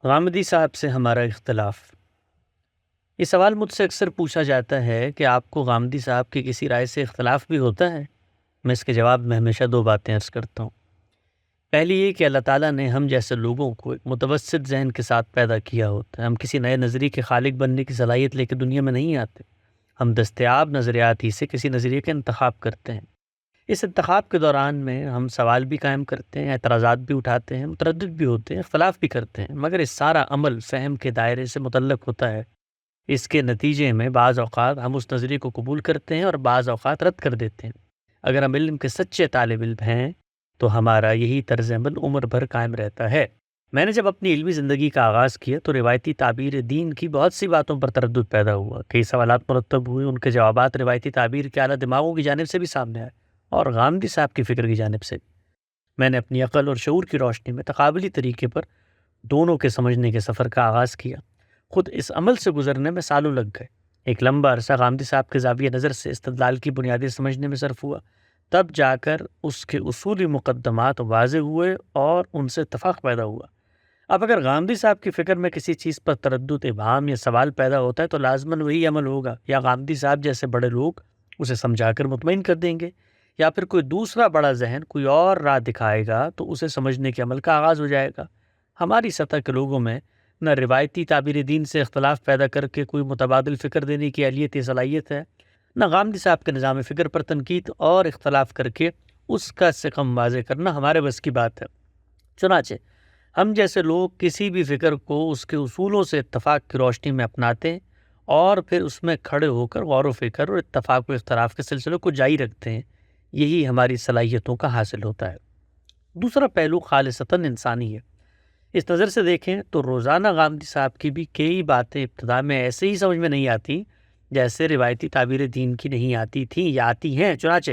غامدی صاحب سے ہمارا اختلاف۔ یہ سوال مجھ سے اکثر پوچھا جاتا ہے کہ آپ کو غامدی صاحب کی کسی رائے سے اختلاف بھی ہوتا ہے؟ میں اس کے جواب میں ہمیشہ دو باتیں عرض کرتا ہوں۔ پہلی یہ کہ اللہ تعالیٰ نے ہم جیسے لوگوں کو ایک متوسط ذہن کے ساتھ پیدا کیا ہوتا ہے۔ ہم کسی نئے نظریے کے خالق بننے کی صلاحیت لے کے دنیا میں نہیں آتے۔ ہم دستیاب نظریات ہی سے کسی نظریے کا انتخاب کرتے ہیں۔ اس انتخاب کے دوران میں ہم سوال بھی قائم کرتے ہیں، اعتراضات بھی اٹھاتے ہیں، متردد بھی ہوتے ہیں، اختلاف بھی کرتے ہیں، مگر اس سارا عمل فہم کے دائرے سے متعلق ہوتا ہے۔ اس کے نتیجے میں بعض اوقات ہم اس نظریے کو قبول کرتے ہیں اور بعض اوقات رد کر دیتے ہیں۔ اگر ہم علم کے سچے طالب علم ہیں تو ہمارا یہی طرز عمل عمر بھر قائم رہتا ہے۔ میں نے جب اپنی علمی زندگی کا آغاز کیا تو روایتی تعبیر دین کی بہت سی باتوں پر تردد پیدا ہوا۔ کئی سوالات مرتب ہوئے، ان کے جوابات روایتی تعبیر کے اعلیٰ دماغوں کی جانب سے بھی سامنے آئے اور غامدی صاحب کی فکر کی جانب سے بھی۔ میں نے اپنی عقل اور شعور کی روشنی میں تقابلی طریقے پر دونوں کے سمجھنے کے سفر کا آغاز کیا۔ خود اس عمل سے گزرنے میں سالوں لگ گئے۔ ایک لمبا عرصہ غامدی صاحب کے زاویہ نظر سے استدلال کی بنیادیں سمجھنے میں صرف ہوا، تب جا کر اس کے اصولی مقدمات واضح ہوئے اور ان سے اتفاق پیدا ہوا۔ اب اگر غامدی صاحب کی فکر میں کسی چیز پر تردد، ابہام یا سوال پیدا ہوتا ہے تو لازماً وہی عمل ہوگا، یا غامدی صاحب جیسے بڑے لوگ اسے سمجھا کر مطمئن کر دیں گے، یا پھر کوئی دوسرا بڑا ذہن کوئی اور راہ دکھائے گا تو اسے سمجھنے کے عمل کا آغاز ہو جائے گا۔ ہماری سطح کے لوگوں میں نہ روایتی تعبیر دین سے اختلاف پیدا کر کے کوئی متبادل فکر دینے کی اہلیت یا صلاحیت ہے، نہ غامدی صاحب کے نظام فکر پر تنقید اور اختلاف کر کے اس کا سقم واضح کرنا ہمارے بس کی بات ہے۔ چنانچہ ہم جیسے لوگ کسی بھی فکر کو اس کے اصولوں سے اتفاق کی روشنی میں اپناتے ہیں اور پھر اس میں کھڑے ہو کر غور و فکر اور اتفاق و اختلاف کے سلسلے کو جاری رکھتے ہیں۔ یہی ہماری صلاحیتوں کا حاصل ہوتا ہے۔ دوسرا پہلو خالصتاً انسانی ہے۔ اس نظر سے دیکھیں تو روزانہ غامدی صاحب کی بھی کئی باتیں ابتدا میں ایسے ہی سمجھ میں نہیں آتی جیسے روایتی تعبیر دین کی نہیں آتی تھیں یا آتی ہیں۔ چنانچہ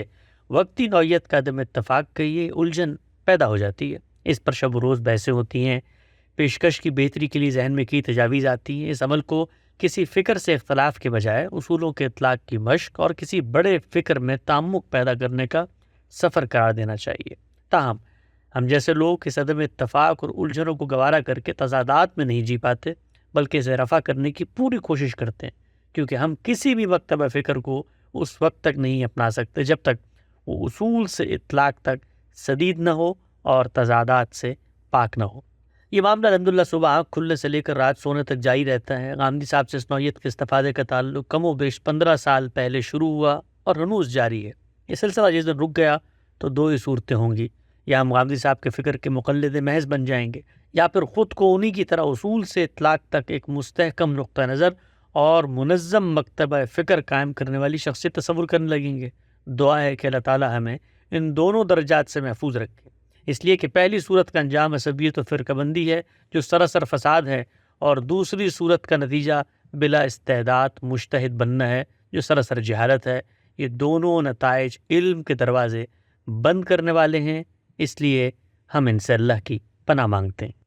وقتی نوعیت کا عدم اتفاق کے یہ الجھن پیدا ہو جاتی ہے۔ اس پر شب و روز بحثیں ہوتی ہیں، پیشکش کی بہتری کے لیے ذہن میں کی تجاویز آتی ہیں۔ اس عمل کو کسی فکر سے اختلاف کے بجائے اصولوں کے اطلاق کی مشق اور کسی بڑے فکر میں تعمق پیدا کرنے کا سفر قرار دینا چاہیے۔ تاہم ہم جیسے لوگ اس عدم اتفاق اور الجھنوں کو گوارا کر کے تضادات میں نہیں جی پاتے، بلکہ اسے رفع کرنے کی پوری کوشش کرتے ہیں، کیونکہ ہم کسی بھی مکتبہ فکر کو اس وقت تک نہیں اپنا سکتے جب تک وہ اصول سے اطلاق تک سدید نہ ہو اور تضادات سے پاک نہ ہو۔ یہ معاملہ الحمدللہ صبح آنکھ کھلنے سے لے کر رات سونے تک جاری رہتا ہے۔ غامدی صاحب سے اس نوعیت کے استفادے کا تعلق کم و بیش 15 سال پہلے شروع ہوا اور ہنوز جاری ہے۔ یہ سلسلہ جس دن رک گیا تو دو ہی صورتیں ہوں گی، یا ہم غامدی صاحب کے فکر کے مقلد محض بن جائیں گے، یا پھر خود کو انہی کی طرح اصول سے اطلاق تک ایک مستحکم نقطہ نظر اور منظم مکتبہ فکر قائم کرنے والی شخصیت تصور کرنے لگیں گے۔ دعا ہے کہ اللہ تعالی ہمیں ان دونوں درجات سے محفوظ رکھے، اس لیے کہ پہلی صورت کا انجام عصبیت و فرقہ بندی ہے جو سراسر فساد ہے، اور دوسری صورت کا نتیجہ بلا استعداد مجتہد بننا ہے جو سراسر جہالت ہے۔ یہ دونوں نتائج علم کے دروازے بند کرنے والے ہیں، اس لیے ہم ان سے اللہ کی پناہ مانگتے ہیں۔